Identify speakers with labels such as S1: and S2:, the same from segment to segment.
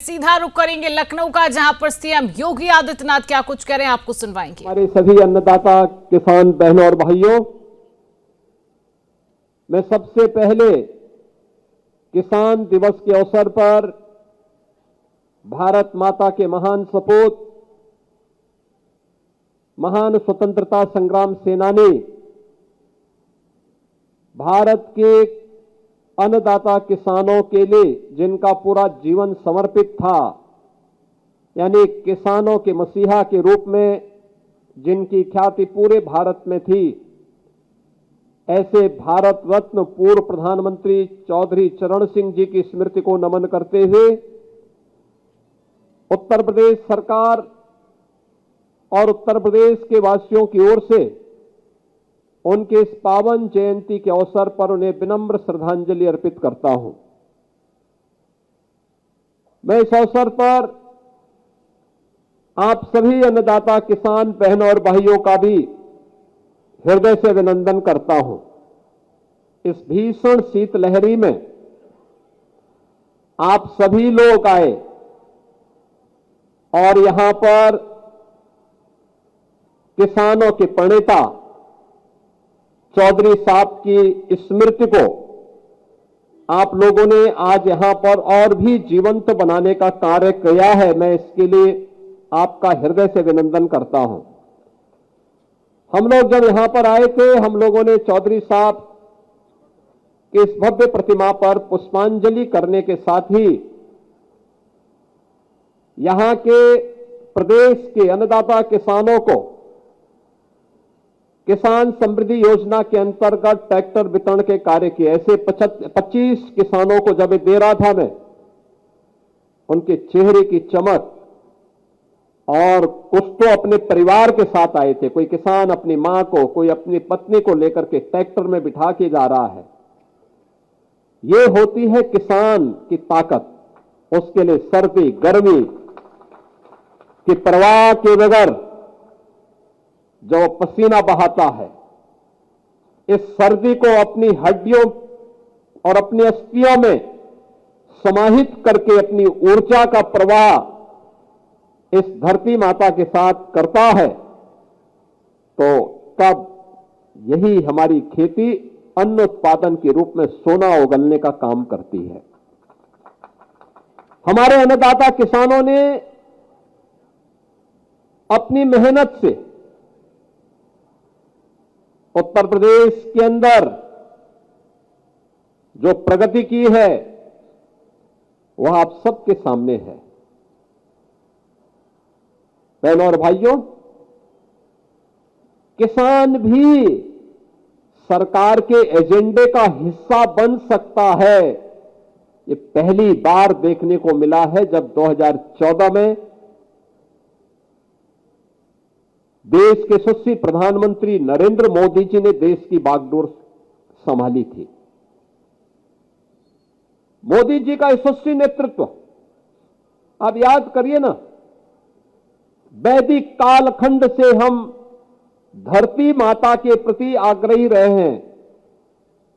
S1: सीधा रुख करेंगे लखनऊ का, जहां पर सीएम योगी आदित्यनाथ क्या कुछ कह रहे हैं आपको सुनवाएंगे।
S2: हमारे सभी अन्नदाता किसान बहनों और भाइयों, मैं सबसे पहले किसान दिवस के अवसर पर भारत माता के महान सपूत, महान स्वतंत्रता संग्राम सेनानी, भारत के अन्नदाता किसानों के लिए जिनका पूरा जीवन समर्पित था, यानी किसानों के मसीहा के रूप में जिनकी ख्याति पूरे भारत में थी, ऐसे भारत रत्न पूर्व प्रधानमंत्री चौधरी चरण सिंह जी की स्मृति को नमन करते हुए उत्तर प्रदेश सरकार और उत्तर प्रदेश के वासियों की ओर से उनके इस पावन जयंती के अवसर पर उन्हें विनम्र श्रद्धांजलि अर्पित करता हूं। मैं इस अवसर पर आप सभी अन्नदाता किसान बहनों और भाइयों का भी हृदय से अभिनंदन करता हूं। इस भीषण शीतलहरी में आप सभी लोग आए और यहां पर किसानों के प्रणेता चौधरी साहब की स्मृति को आप लोगों ने आज यहां पर और भी जीवंत बनाने का कार्य किया है। मैं इसके लिए आपका हृदय से अभिनंदन करता हूं। हम लोग जब यहां पर आए थे, हम लोगों ने चौधरी साहब की इस भव्य प्रतिमा पर पुष्पांजलि करने के साथ ही यहां के प्रदेश के अन्नदाता किसानों को किसान समृद्धि योजना के अंतर्गत ट्रैक्टर वितरण के कार्य किए। ऐसे 25 किसानों को जब दे रहा था मैं, उनके चेहरे की चमक, और कुछ तो अपने परिवार के साथ आए थे, कोई किसान अपनी मां को, कोई अपनी पत्नी को लेकर के ट्रैक्टर में बिठा के जा रहा है। ये होती है किसान की ताकत। उसके लिए सर्दी गर्मी की परवाह के बगैर जो पसीना बहाता है, इस सर्दी को अपनी हड्डियों और अपनी अस्थियों में समाहित करके अपनी ऊर्जा का प्रवाह इस धरती माता के साथ करता है, तो तब यही हमारी खेती अन्न उत्पादन के रूप में सोना उगलने का काम करती है। हमारे अन्नदाता किसानों ने अपनी मेहनत से उत्तर प्रदेश के अंदर जो प्रगति की है वह आप सबके सामने है। बहनों और भाइयों, किसान भी सरकार के एजेंडे का हिस्सा बन सकता है। ये पहली बार देखने को मिला है जब 2014 में देश के यशस्वी प्रधानमंत्री नरेंद्र मोदी जी ने देश की बागडोर संभाली थी। मोदी जी का यशस्वी नेतृत्व, आप याद करिए ना, वैदिक कालखंड से हम धरती माता के प्रति आग्रही रहे हैं।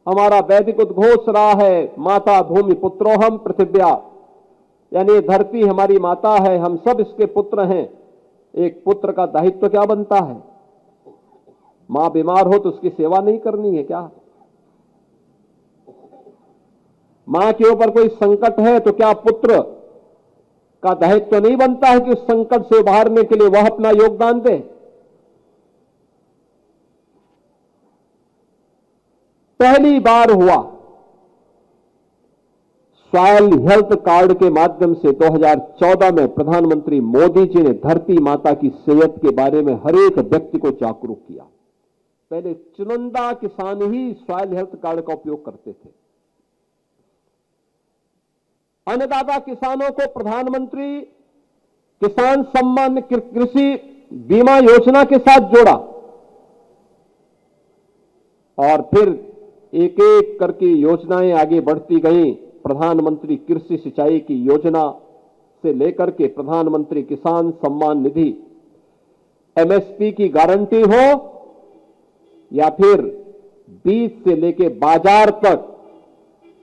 S2: हमारा वैदिक उद्घोष रहा है, माता भूमि पुत्रोहम पृथिव्या, यानी धरती हमारी माता है, हम सब इसके पुत्र हैं। एक पुत्र का दायित्व क्या बनता है? मां बीमार हो तो उसकी सेवा नहीं करनी है क्या? मां के ऊपर कोई संकट है तो क्या पुत्र का दायित्व नहीं बनता है कि उस संकट से उभारने के लिए वह अपना योगदान दे? पहली बार हुआ सॉइल हेल्थ कार्ड के माध्यम से 2014 में प्रधानमंत्री मोदी जी ने धरती माता की सेहत के बारे में हर एक व्यक्ति को जागरूक किया। पहले चुनिंदा किसान ही सॉइल हेल्थ कार्ड का उपयोग करते थे। अन्नदाता किसानों को प्रधानमंत्री किसान सम्मान कृषि बीमा योजना के साथ जोड़ा और फिर एक एक करके योजनाएं आगे बढ़ती गई। प्रधानमंत्री कृषि सिंचाई की योजना से लेकर के प्रधानमंत्री किसान सम्मान निधि, एमएसपी की गारंटी हो या फिर बीज से लेकर बाजार तक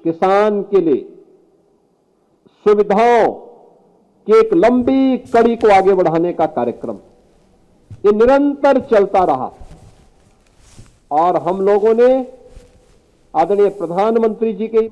S2: किसान के लिए सुविधाओं कि एक लंबी कड़ी को आगे बढ़ाने का कार्यक्रम ये निरंतर चलता रहा और हम लोगों ने आदरणीय प्रधानमंत्री जी के